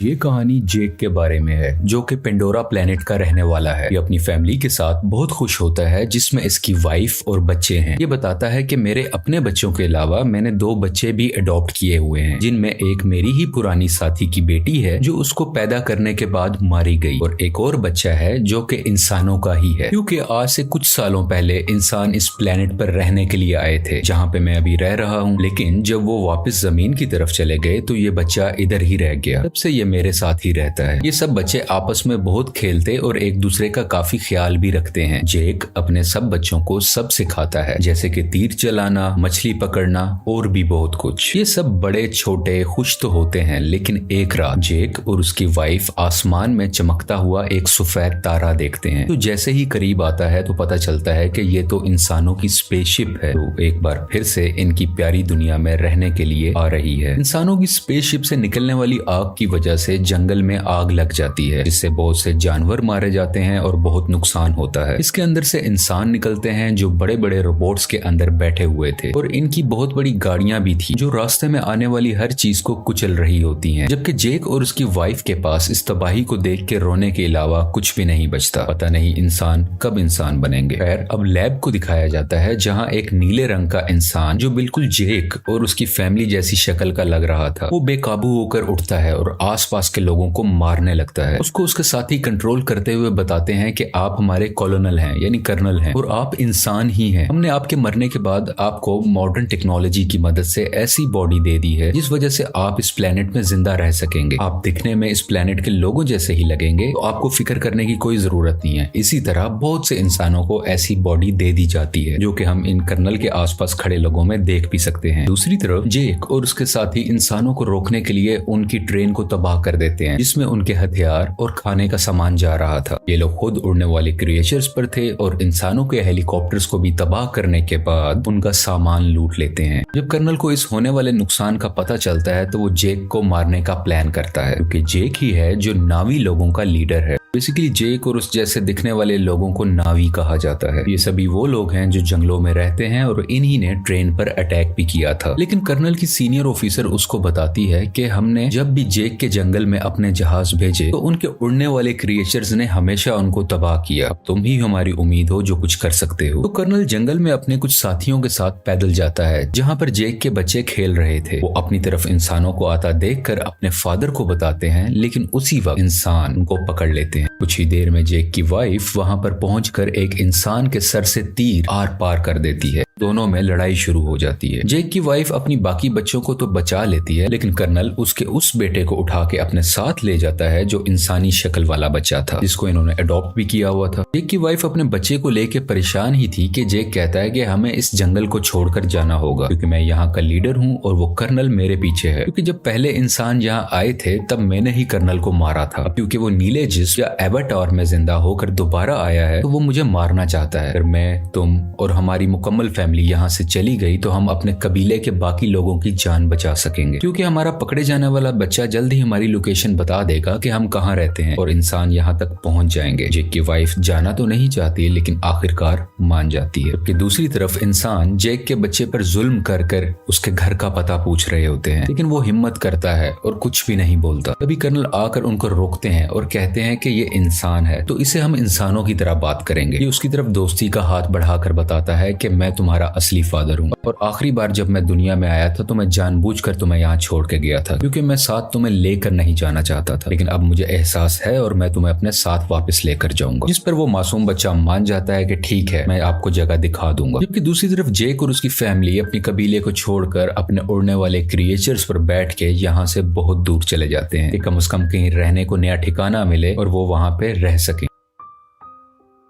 ये कहानी जेक के बारे में है, जो कि पेंडोरा प्लेनेट का रहने वाला है। ये अपनी फैमिली के साथ बहुत खुश होता है, जिसमें इसकी वाइफ और बच्चे हैं। ये बताता है कि मेरे अपने बच्चों के अलावा मैंने 2 बच्चे भी अडॉप्ट किए हुए हैं, जिनमें एक मेरी ही पुरानी साथी की बेटी है जो उसको पैदा करने के बाद मारी गई, और एक और बच्चा है जो कि इंसानों का ही है, क्योंकि आज से कुछ सालों पहले इंसान इस प्लेनेट पर रहने के लिए आए थे, जहाँ पे मैं अभी रह रहा हूँ। लेकिन जब वो वापस जमीन की तरफ चले गए तो ये बच्चा इधर ही रह गया। तब से ये मेरे साथ ही रहता है। ये सब बच्चे आपस में बहुत खेलते और एक दूसरे का काफी ख्याल भी रखते हैं। जेक अपने सब बच्चों को सब सिखाता है, जैसे कि तीर चलाना, मछली पकड़ना और भी बहुत कुछ। ये सब बड़े छोटे खुश तो होते हैं, लेकिन एक रात जेक और उसकी वाइफ आसमान में चमकता हुआ एक सफेद तारा देखते हैं। तो जैसे ही करीब आता है तो पता चलता है कि ये तो इंसानों की स्पेसशिप है, तो एक बार फिर से इनकी प्यारी दुनिया में रहने के लिए आ रही है। इंसानों की स्पेसशिप से निकलने वाली आग की वजह से जंगल में आग लग जाती है, जिससे बहुत से जानवर मारे जाते हैं और बहुत नुकसान होता है। इसके अंदर से इंसान निकलते हैं जो बड़े बड़े रोबोट्स के अंदर बैठे हुए थे, और इनकी बहुत बड़ी गाड़ियां भी थी जो रास्ते में आने वाली हर चीज को कुचल रही होती हैं। जबकि जेक और उसकी वाइफ के पास इस तबाही को देख के रोने के अलावा कुछ भी नहीं बचता। पता नहीं इंसान कब इंसान बनेंगे। खैर, अब लैब को दिखाया जाता है, जहाँ एक नीले रंग का इंसान जो बिल्कुल जेक और उसकी फैमिली जैसी शक्ल का लग रहा था, वो बेकाबू होकर उठता है और आसपास के लोगों को मारने लगता है। उसको उसके साथी कंट्रोल करते हुए बताते हैं कि आप हमारे कॉलोनल हैं, यानी कर्नल हैं, और आप इंसान ही हैं। हमने आपके मरने के बाद आपको मॉडर्न टेक्नोलॉजी की मदद से ऐसी बॉडी दे दी है जिस वजह से आप इस प्लेनेट में जिंदा रह सकेंगे। आप दिखने में इस प्लेनेट के लोगों जैसे ही लगेंगे, तो आपको फिक्र करने की कोई जरूरत नहीं है। इसी तरह बहुत से इंसानों को ऐसी बॉडी दे दी जाती है, जो कि हम इन कर्नल के आसपास खड़े लोगों में देख भी सकते हैं। दूसरी तरफ जेक और उसके साथी इंसानों को रोकने के लिए उनकी ट्रेन को तबाह कर देते हैं, जिसमें उनके हथियार और खाने का सामान जा रहा था। ये लोग खुद उड़ने वाले क्रिएचर्स पर थे और इंसानों के हेलीकॉप्टर्स को भी तबाह करने के बाद उनका सामान लूट लेते हैं। जब कर्नल को इस होने वाले नुकसान का पता चलता है तो वो जेक को मारने का प्लान करता है, क्योंकि जेक ही है जो नावी लोगों का लीडर है। बेसिकली जेक और उस जैसे दिखने वाले लोगों को नावी कहा जाता है। ये सभी वो लोग हैं जो जंगलों में रहते हैं, और इन्हीं ने ट्रेन पर अटैक भी किया था। लेकिन कर्नल की सीनियर ऑफिसर उसको बताती है कि हमने जब भी जेक के जंगल में अपने जहाज भेजे तो उनके उड़ने वाले क्रिएचर्स ने हमेशा उनको तबाह किया। अब तुम ही हमारी उम्मीद हो जो कुछ कर सकते हो। तो कर्नल जंगल में अपने कुछ साथियों के साथ पैदल जाता है, जहाँ पर जेक के बच्चे खेल रहे थे। वो अपनी तरफ इंसानों को आता देखकर अपने फादर को बताते हैं, लेकिन उसी वक्त इंसान उनको पकड़ लेते हैं। कुछ ही देर में जेक की वाइफ वहां पर पहुंचकर एक इंसान के सर से तीर आर पार कर देती है। दोनों में लड़ाई शुरू हो जाती है। जेक की वाइफ अपनी बाकी बच्चों को तो बचा लेती है, लेकिन कर्नल उसके उस बेटे को उठा के अपने साथ ले जाता है जो इंसानी शक्ल वाला बच्चा था, जिसको इन्होंने अडॉप्ट भी किया हुआ था। जेक की वाइफ अपने बच्चे को लेके परेशान ही थी कि जेक कहता है कि हमें इस जंगल को छोड़कर जाना होगा, क्योंकि मैं यहाँ का लीडर हूँ और वो कर्नल मेरे पीछे है। क्योंकि जब पहले इंसान यहाँ आए थे तब मैंने ही कर्नल को मारा था। क्योंकि वो नीले जिस्म या एवाटार में जिंदा होकर दोबारा आया है, तो वो मुझे मारना चाहता है। अगर मैं, तुम और हमारी मुकम्मल फैमिली यहाँ से चली गई तो हम अपने कबीले के बाकी लोगों की जान बचा सकेंगे, क्योंकि हमारा पकड़े जाने वाला बच्चा जल्द ही हमारी लोकेशन बता देगा कि हम कहाँ रहते हैं और इंसान यहाँ तक पहुंच जाएंगे। जेक की वाइफ जाना तो नहीं चाहती, लेकिन आखिरकार मान जाती है। जबकि दूसरी तरफ इंसान जेक के बच्चे पर जुल्म कर कर उसके घर का पता पूछ रहे होते हैं, लेकिन वो हिम्मत करता है और कुछ भी नहीं बोलता। तभी कर्नल आकर उनको रोकते हैं और कहते हैं कि ये इंसान है, तो इसे हम इंसानों की तरह बात करेंगे। ये उसकी तरफ दोस्ती का हाथ बढ़ाकर बताता है कि मैं तुम्हारा असली फादर हूँ, और आखिरी बार जब मैं दुनिया में आया था तो मैं जानबूझकर तुम्हें यहाँ छोड़ के गया था, क्योंकि मैं साथ तुम्हें लेकर नहीं जाना चाहता था। लेकिन अब मुझे एहसास है और मैं तुम्हें अपने साथ वापस लेकर जाऊंगा। जिस पर वो मासूम बच्चा मान जाता है कि ठीक है, मैं आपको जगह दिखा दूंगा। जबकि दूसरी तरफ जेक और उसकी फैमिली अपनी कबीले को छोड़कर अपने उड़ने वाले क्रिएचर्स पर बैठ के यहाँ से बहुत दूर चले जाते हैं कि कम से कम कहीं रहने को नया ठिकाना मिले और वो वहां पे रह सके।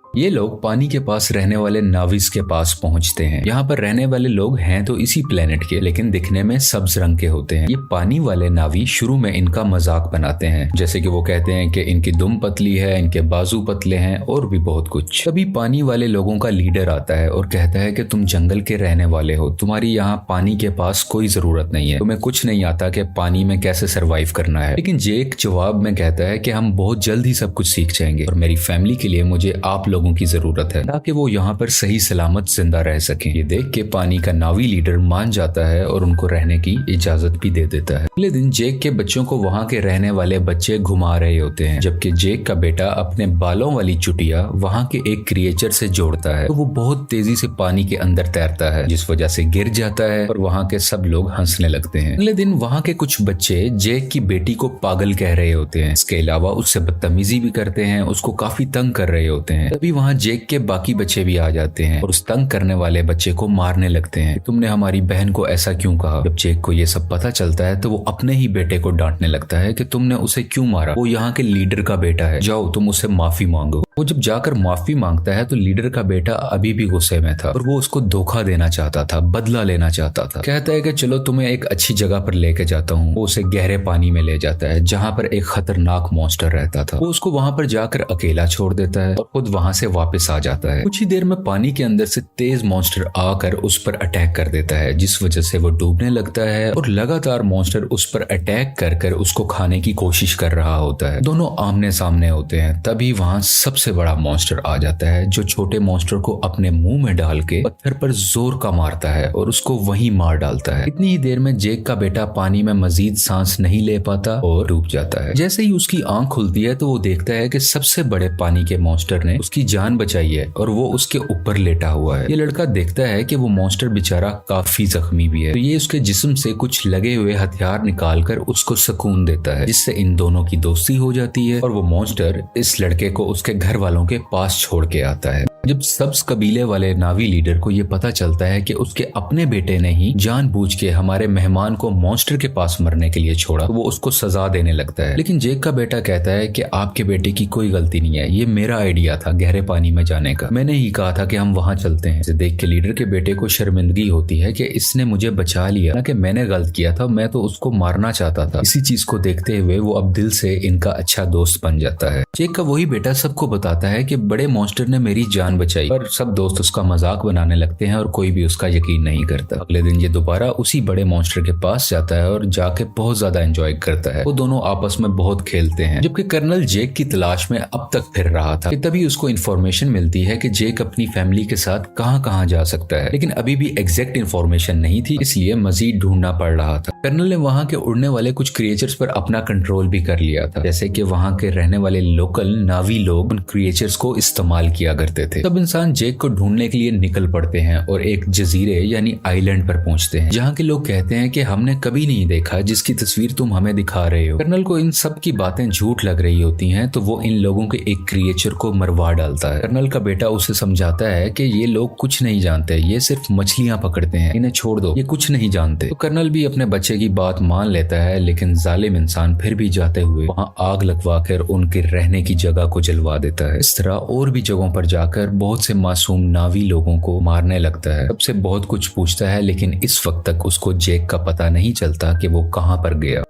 ये लोग पानी के पास रहने वाले नाविस के पास पहुंचते हैं। यहाँ पर रहने वाले लोग हैं तो इसी प्लेनेट के, लेकिन दिखने में सब्ज रंग के होते हैं। ये पानी वाले नावी शुरू में इनका मजाक बनाते हैं, जैसे कि वो कहते हैं कि इनकी दुम पतली है, इनके बाजू पतले हैं और भी बहुत कुछ। तभी पानी वाले लोगों का लीडर आता है और कहता है कि तुम जंगल के रहने वाले हो, तुम्हारी यहाँ पानी के पास कोई जरूरत नहीं है, तुम्हें कुछ नहीं आता कि पानी में कैसे सरवाइव करना है। लेकिन जेक जवाब में कहता है कि हम बहुत जल्द ही सब कुछ सीख जाएंगे और मेरी फैमिली के लिए मुझे आप लोगों लोगों की जरूरत है ताकि वो यहाँ पर सही सलामत जिंदा रह सकें। ये देख के पानी का नावी लीडर मान जाता है और उनको रहने की इजाजत भी दे देता है। अगले दिन जेक के बच्चों को वहाँ के रहने वाले बच्चे घुमा रहे होते हैं, जबकि जेक का बेटा अपने बालों वाली चुटिया वहाँ के एक क्रिएचर से जोड़ता है तो वो बहुत तेजी से पानी के अंदर तैरता है, जिस वजह से गिर जाता है और वहाँ के सब लोग हंसने लगते हैं। अगले दिन वहाँ के कुछ बच्चे जेक की बेटी को पागल कह रहे होते हैं। इसके अलावा उससे बदतमीजी भी करते हैं, उसको काफी तंग कर रहे होते हैं। तभी वहाँ जेक के बाकी बच्चे भी आ जाते हैं और उस तंग करने वाले बच्चे को मारने लगते हैं। तुमने हमारी बहन को ऐसा क्यों कहा? जब जेक को ये सब पता चलता है तो वो अपने ही बेटे को डांटने लगता है कि तुमने उसे क्यों मारा, वो यहाँ के लीडर का बेटा है, जाओ तुम उससे माफी मांगो। वो जब जाकर माफी मांगता है तो लीडर का बेटा अभी भी गुस्से में था और वो उसको धोखा देना चाहता था, बदला लेना चाहता था। कहता है कि चलो तुम्हें एक अच्छी जगह पर लेके जाता हूँ। वो उसे गहरे पानी में ले जाता है जहाँ पर एक खतरनाक मॉन्स्टर रहता था। वो उसको वहाँ पर जाकर अकेला छोड़ देता है और खुद वहाँ से वापस आ जाता है। कुछ ही देर में पानी के अंदर से तेज मॉन्स्टर आकर उस पर अटैक कर देता है, जिस वजह से वो डूबने लगता है और लगातार मॉन्स्टर उस पर अटैक कर उसको खाने की कोशिश कर रहा होता है। दोनों आमने सामने होते हैं। तभी वहाँ सबसे बड़ा मॉन्स्टर आ जाता है जो छोटे मॉन्स्टर को अपने मुंह में डाल के पत्थर पर जोर का मारता है और उसको वहीं मार डालता है। इतनी ही देर में जेक का बेटा पानी में मजीद सांस नहीं ले पाता और डूब जाता है। जैसे ही उसकी आंख खुलती है तो वो देखता है कि सबसे बड़े पानी के मॉन्स्टर ने उसकी जान बचाई है और वो उसके ऊपर लेटा हुआ है। ये लड़का देखता है कि वो मॉन्स्टर बेचारा काफी जख्मी भी है, तो ये उसके जिस्म से कुछ लगे हुए हथियार निकालकर उसको सुकून देता है, जिससे इन दोनों की दोस्ती हो जाती है और वो मॉन्स्टर इस लड़के को उसके घर वालों के पास छोड़ के आता है। जब सब्ज कबीले वाले नावी लीडर को ये पता चलता है कि उसके अपने बेटे ने ही जानबूझ के हमारे मेहमान को मॉन्स्टर के पास मरने के लिए छोड़ा, तो वो उसको सजा देने लगता है। लेकिन जेक का बेटा कहता है कि आपके बेटे की कोई गलती नहीं है, ये मेरा आइडिया था गहरे पानी में जाने का, मैंने ही कहा था कि हम वहां चलते हैं। इसे देख के लीडर के बेटे को शर्मिंदगी होती है कि इसने मुझे बचा लिया, ना कि मैंने गलत किया था, मैं तो उसको मारना चाहता था। इसी चीज को देखते हुए वो अब दिल से इनका अच्छा दोस्त बन जाता है। जेक का वही बेटा सबको बताता है कि बड़े मॉन्स्टर ने मेरी जान बचाई, पर सब दोस्त उसका मजाक बनाने लगते हैं और कोई भी उसका यकीन नहीं करता। अगले दिन ये दोबारा उसी बड़े मॉन्स्टर के पास जाता है और जाके बहुत ज्यादा एंजॉय करता है। वो दोनों आपस में बहुत खेलते हैं, जबकि कर्नल जेक की तलाश में अब तक फिर रहा था। तभी उसको इन्फॉर्मेशन मिलती है कि जेक अपनी फैमिली के साथ कहां कहां जा सकता है, लेकिन अभी भी एग्जैक्ट इन्फॉर्मेशन नहीं थी, इसलिए मजीद ढूंढना पड़ रहा था। कर्नल ने वहां के उड़ने वाले कुछ क्रिएचर्स पर अपना कंट्रोल भी कर लिया था, जैसे कि वहां के रहने वाले लोकल नावी लोग उन क्रिएचर्स को इस्तेमाल किया करते थे। सब इंसान जेक को ढूंढने के लिए निकल पड़ते हैं और एक जजीरे यानी आइलैंड पर पहुंचते हैं, जहां के लोग कहते हैं कि हमने कभी नहीं देखा जिसकी तस्वीर तुम हमें दिखा रहे हो। कर्नल को इन सब की बातें झूठ लग रही होती हैं, तो वो इन लोगों के एक क्रिएचर को मरवा डालता है। कर्नल का बेटा उसे समझाता है कि ये लोग कुछ नहीं जानते, ये सिर्फ मछलियां पकड़ते हैं, इन्हें छोड़ दो, ये कुछ नहीं जानते। तो कर्नल भी अपने बच्चे की बात मान लेता है, लेकिन जालिम इंसान फिर भी जाते हुए वहां आग लगवा कर उनके रहने की जगह को जलवा देता है। इस तरह और भी जगहों पर जाकर बहुत से मासूम नावी लोगों को मारने लगता है। सबसे बहुत कुछ पूछता है, लेकिन इस वक्त तक उसको जेक का पता नहीं चलता कि वो कहां पर गया।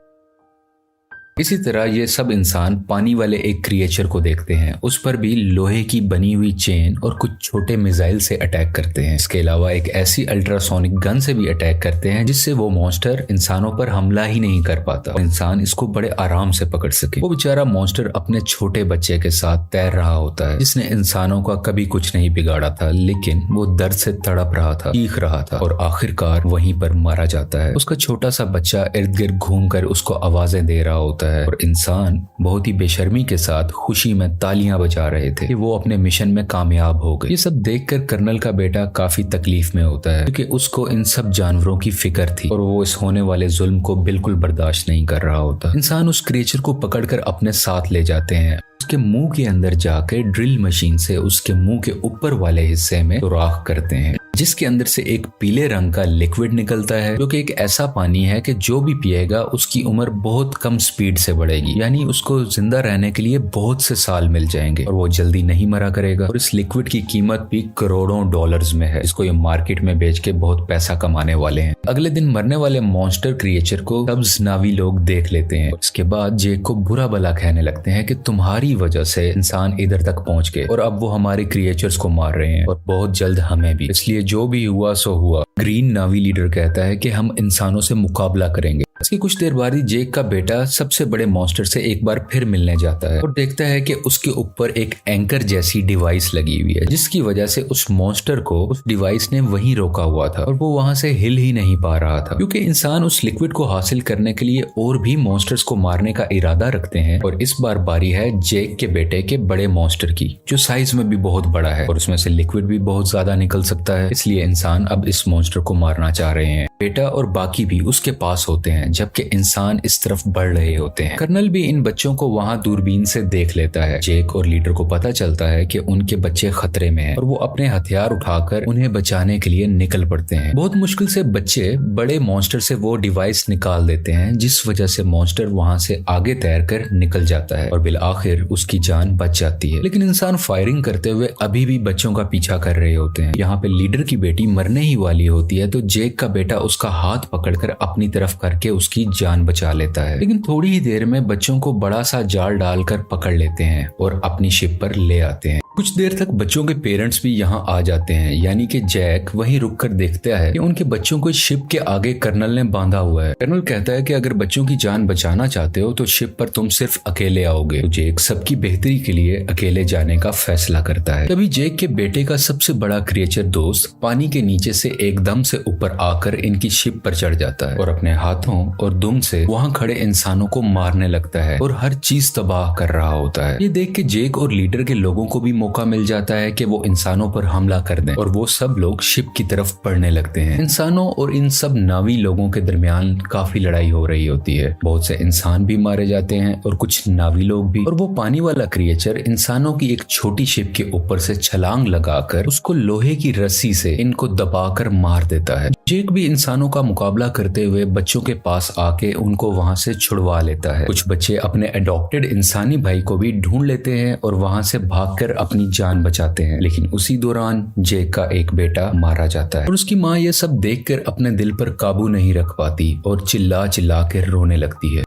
इसी तरह ये सब इंसान पानी वाले एक क्रिएचर को देखते हैं, उस पर भी लोहे की बनी हुई चेन और कुछ छोटे मिसाइल से अटैक करते हैं। इसके अलावा एक ऐसी अल्ट्रासोनिक गन से भी अटैक करते हैं जिससे वो मॉन्स्टर इंसानों पर हमला ही नहीं कर पाता, इंसान इसको बड़े आराम से पकड़ सके। वो बेचारा मॉन्स्टर अपने छोटे बच्चे के साथ तैर रहा होता है, जिसने इंसानों का कभी कुछ नहीं बिगाड़ा था, लेकिन वो दर्द से तड़प रहा था, चीख रहा था और आखिरकार वहीं पर मारा जाता है। उसका छोटा सा बच्चा इर्द गिर्द घूम कर उसको आवाजें दे रहा होता है और इंसान बहुत ही बेशर्मी के साथ खुशी में तालियां बजा रहे थे कि वो अपने मिशन में कामयाब हो गए। ये सब देखकर कर्नल का बेटा काफी तकलीफ में होता है, क्योंकि उसको इन सब जानवरों की फिक्र थी और वो इस होने वाले जुल्म को बिल्कुल बर्दाश्त नहीं कर रहा होता। इंसान उस क्रिएचर को पकड़कर अपने साथ ले जाते हैं, उसके मुंह के अंदर जाकर ड्रिल मशीन से उसके मुंह के ऊपर वाले हिस्से में सुराख करते हैं, जिसके अंदर से एक पीले रंग का लिक्विड निकलता है, जो कि एक ऐसा पानी है कि जो भी पिएगा उसकी उम्र बहुत कम स्पीड से बढ़ेगी, यानी उसको जिंदा रहने के लिए बहुत से साल मिल जाएंगे और वो जल्दी नहीं मरा करेगा। और इस लिक्विड की कीमत भी करोड़ों डॉलर्स में है, इसको ये मार्केट में बेच के बहुत पैसा कमाने वाले हैं। अगले दिन मरने वाले मॉन्स्टर क्रिएचर को सब्ज नावी लोग देख लेते हैं। इसके बाद जेक को बुरा भला कहने लगते हैं कि तुम्हारी वजह से इंसान इधर तक पहुंच गए और अब वो हमारे क्रिएचर्स को मार रहे हैं और बहुत जल्द हमें भी, इसलिए जो भी हुआ सो हुआ, ग्रीन नावी लीडर कहता है कि हम इंसानों से मुकाबला करेंगे। इसके कुछ देर बाद ही जेक का बेटा सबसे बड़े मॉन्स्टर से एक बार फिर मिलने जाता है और देखता है कि उसके ऊपर एक एंकर जैसी डिवाइस लगी हुई है, जिसकी वजह से उस मॉन्स्टर को उस डिवाइस ने वहीं रोका हुआ था और वो वहां से हिल ही नहीं पा रहा था, क्योंकि इंसान उस लिक्विड को हासिल करने के लिए और भी मॉन्स्टर्स को मारने का इरादा रखते हैं। और इस बार बारी है जेक के बेटे के बड़े मॉन्स्टर की, जो साइज में भी बहुत बड़ा है और उसमें से लिक्विड भी बहुत ज्यादा निकल सकता है। इसलिए इंसान अब इस मॉन्स्टर को मारना चाह रहे हैं। बेटा और बाकी भी उसके पास होते हैं, जबकि इंसान इस तरफ बढ़ रहे होते हैं। कर्नल भी इन बच्चों को वहां दूरबीन से देख लेता है। जेक और लीडर को पता चलता है कि उनके बच्चे खतरे में हैं और वो अपने हथियार उठाकर उन्हें बचाने के लिए निकल पड़ते हैं। बहुत मुश्किल से बच्चे बड़े मॉन्स्टर से वो डिवाइस निकाल देते हैं, जिस वजह से मॉन्स्टर वहां से आगे तैरकर निकल जाता है और बिल आखिर उसकी जान बच जाती है। लेकिन इंसान फायरिंग करते हुए अभी भी बच्चों का पीछा कर रहे होते हैं। यहाँ पे लीडर की बेटी मरने ही वाली होती है, तो जेक का बेटा उसका हाथ पकड़कर अपनी तरफ करके उसकी जान बचा लेता है। लेकिन थोड़ी ही देर में बच्चों को बड़ा सा जाल डालकर पकड़ लेते हैं और अपनी शिप पर ले आते हैं। कुछ देर तक बच्चों के पेरेंट्स भी यहाँ आ जाते हैं, यानी कि जैक वहीं रुककर देखता है कि उनके बच्चों को शिप के आगे कर्नल ने बांधा हुआ है। कर्नल कहता है कि अगर बच्चों की जान बचाना चाहते हो तो शिप पर तुम सिर्फ अकेले आओगे। तो जेक सबकी बेहतरी के लिए अकेले जाने का फैसला करता है। तभी जेक के बेटे का सबसे बड़ा क्रिएचर दोस्त पानी के नीचे से एकदम से ऊपर आकर इनकी शिप पर चढ़ जाता है और अपने हाथों और दुम से वहाँ खड़े इंसानों को मारने लगता है और हर चीज तबाह कर रहा होता है। ये देख के जेक और लीडर के लोगों को भी मौका मिल जाता है कि वो इंसानों पर हमला कर दें और वो सब लोग शिप की तरफ बढ़ने लगते हैं। इंसानों और इन सब नावी लोगों के दरमियान काफी लड़ाई हो रही होती है। बहुत से इंसान भी मारे जाते हैं और कुछ नावी लोग भी। और वो पानी वाला क्रिएचर इंसानों की एक छोटी शिप के ऊपर से छलांग लगाकर उसको लोहे की रस्सी से इनको दबाकर मार देता है। जेक भी इंसानों का मुकाबला करते हुए बच्चों के पास आके उनको वहां से छुड़वा लेता है। कुछ बच्चे अपने अडॉप्टेड इंसानी भाई को भी ढूंढ लेते हैं और वहां से भागकर अपनी जान बचाते हैं। लेकिन उसी दौरान जेक का एक बेटा मारा जाता है और उसकी माँ ये सब देखकर अपने दिल पर काबू नहीं रख पाती और चिल्ला चिल्ला कर रोने लगती है।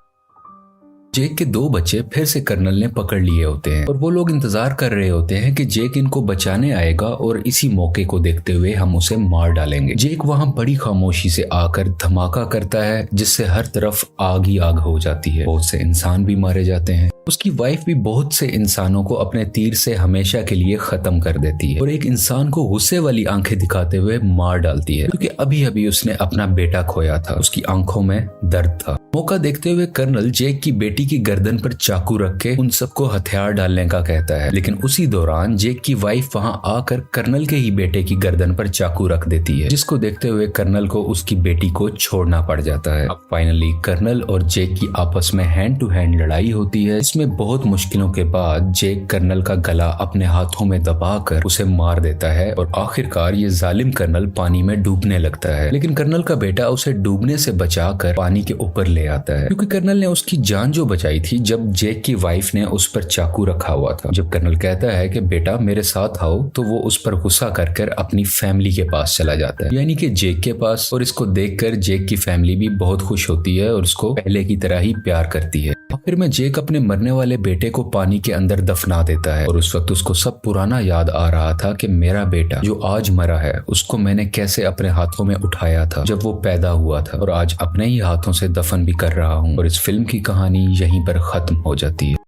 जेक के दो बच्चे फिर से कर्नल ने पकड़ लिए होते हैं और वो लोग इंतजार कर रहे होते हैं कि जेक इनको बचाने आएगा और इसी मौके को देखते हुए हम उसे मार डालेंगे। जेक वहां बड़ी खामोशी से आकर धमाका करता है, जिससे हर तरफ आग ही आग हो जाती है। बहुत से इंसान भी मारे जाते हैं। उसकी वाइफ भी बहुत से इंसानों को अपने तीर से हमेशा के लिए खत्म कर देती है और एक इंसान को गुस्से वाली आंखें दिखाते हुए मार डालती है, क्योंकि अभी अभी उसने अपना बेटा खोया था। उसकी आंखों में दर्द था। मौका देखते हुए कर्नल जेक की बेटी की गर्दन पर चाकू रख के उन सबको हथियार डालने का कहता है। लेकिन उसी दौरान जेक की वाइफ वहां आकर कर्नल के ही बेटे की गर्दन पर चाकू रख देती है, जिसको देखते हुए कर्नल को उसकी बेटी को छोड़ना पड़ जाता है। अब फाइनली कर्नल और जेक की आपस में हैंड टू हैंड लड़ाई होती है। इसमें बहुत मुश्किलों के बाद जेक कर्नल का गला अपने हाथों में दबाकर उसे मार देता है और आखिरकार ये जालिम कर्नल पानी में डूबने लगता है। लेकिन कर्नल का बेटा उसे डूबने से बचाकर पानी के ऊपर ले आता है, क्योंकि कर्नल ने उसकी जान जो बचाई थी जब जेक की वाइफ ने उस पर चाकू रखा हुआ था। जब कर्नल कहता है कि बेटा मेरे साथ आओ, तो वो उस पर गुस्सा कर अपनी फैमिली के पास चला जाता है, यानी कि जेक के पास। और इसको देखकर जेक की फैमिली भी बहुत खुश होती है और उसको पहले की तरह ही प्यार करती है। आखिर में जेक अपने मरने वाले बेटे को पानी के अंदर दफना देता है और उस वक्त उसको सब पुराना याद आ रहा था कि मेरा बेटा जो आज मरा है उसको मैंने कैसे अपने हाथों में उठाया था जब वो पैदा हुआ था, और आज अपने ही हाथों से दफन भी कर रहा हूँ। और इस फिल्म की कहानी यहीं पर खत्म हो जाती है।